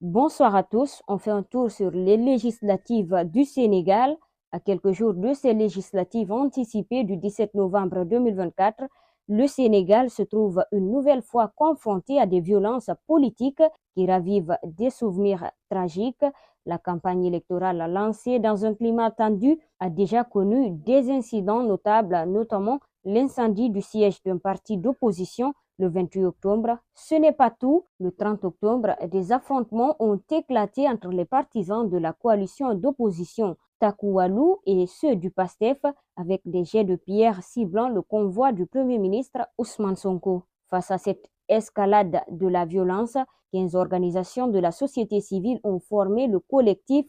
Bonsoir à tous. On fait un tour sur les législatives du Sénégal. À quelques jours de ces législatives anticipées du 17 novembre 2024, le Sénégal se trouve une nouvelle fois confronté à des violences politiques qui ravivent des souvenirs tragiques. La campagne électorale lancée dans un climat tendu a déjà connu des incidents notables, notamment l'incendie du siège d'un parti d'opposition le 28 octobre. Ce n'est pas tout. Le 30 octobre, des affrontements ont éclaté entre les partisans de la coalition d'opposition Takoualou et ceux du PASTEF avec des jets de pierre ciblant le convoi du Premier ministre Ousmane Sonko. Face à cette escalade de la violence, 15 organisations de la société civile ont formé le collectif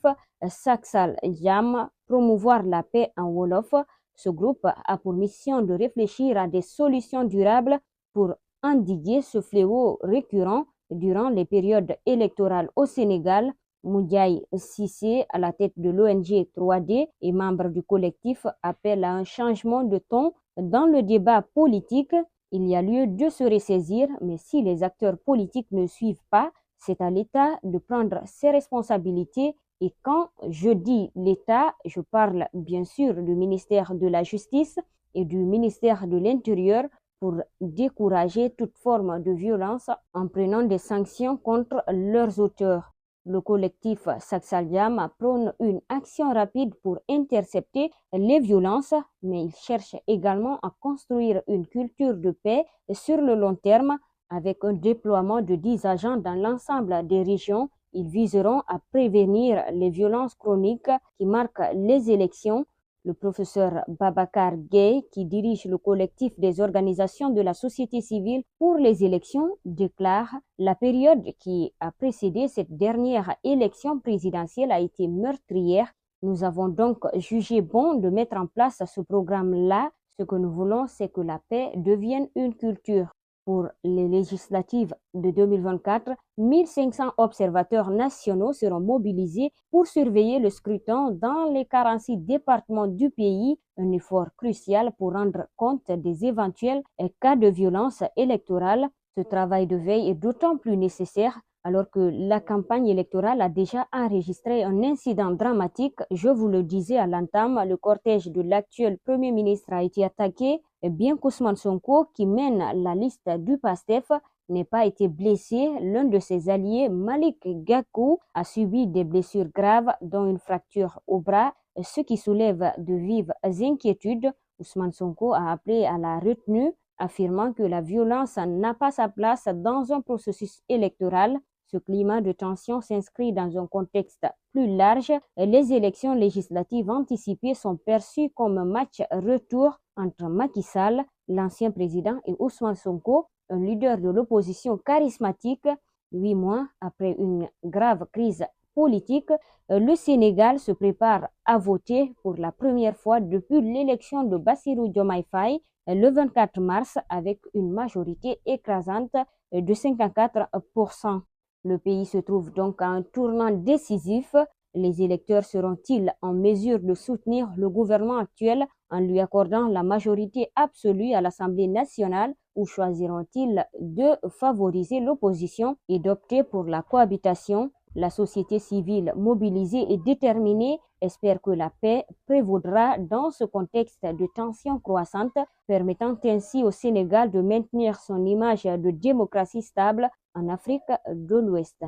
Saksal Jam, promouvoir la paix en Wolof. Ce groupe a pour mission de réfléchir à des solutions durables pour endiguer ce fléau récurrent durant les périodes électorales au Sénégal. Moudjaï Sissé, à la tête de l'ONG 3D et membre du collectif, appelle à un changement de ton dans le débat politique. Il y a lieu de se ressaisir, mais si les acteurs politiques ne suivent pas, c'est à l'État de prendre ses responsabilités. Et quand je dis l'État, je parle bien sûr du ministère de la Justice et du ministère de l'Intérieur pour décourager toute forme de violence en prenant des sanctions contre leurs auteurs. Le collectif Saksaliam prône une action rapide pour intercepter les violences, mais il cherche également à construire une culture de paix sur le long terme avec un déploiement de 10 agents dans l'ensemble des régions. Ils viseront à prévenir les violences chroniques qui marquent les élections. Le professeur Babacar Gueye, qui dirige le collectif des organisations de la société civile pour les élections, déclare: la période qui a précédé cette dernière élection présidentielle a été meurtrière. Nous avons donc jugé bon de mettre en place ce programme-là. Ce que nous voulons, c'est que la paix devienne une culture. Pour les législatives de 2024, 1500 observateurs nationaux seront mobilisés pour surveiller le scrutin dans les 46 départements du pays, un effort crucial pour rendre compte des éventuels cas de violence électorale. Ce travail de veille est d'autant plus nécessaire alors que la campagne électorale a déjà enregistré un incident dramatique. Je vous le disais à l'entame, le cortège de l'actuel Premier ministre a été attaqué, bien qu'Ousmane Sonko, qui mène la liste du PASTEF, n'ait pas été blessé. L'un de ses alliés, Malik Gakou, a subi des blessures graves, dont une fracture au bras, ce qui soulève de vives inquiétudes. Ousmane Sonko a appelé à la retenue, affirmant que la violence n'a pas sa place dans un processus électoral. Ce climat de tension s'inscrit dans un contexte plus large. Les élections législatives anticipées sont perçues comme un match retour entre Macky Sall, l'ancien président, et Ousmane Sonko, un leader de l'opposition charismatique. 8 mois après une grave crise politique, le Sénégal se prépare à voter pour la première fois depuis l'élection de Bassirou Diomaye Faye le 24 mars avec une majorité écrasante de 54%. Le pays se trouve donc à un tournant décisif. Les électeurs seront-ils en mesure de soutenir le gouvernement actuel en lui accordant la majorité absolue à l'Assemblée nationale ou choisiront-ils de favoriser l'opposition et d'opter pour la cohabitation? La société civile mobilisée et déterminée espère que la paix prévaudra dans ce contexte de tensions croissantes, permettant ainsi au Sénégal de maintenir son image de démocratie stable en Afrique de l'Ouest.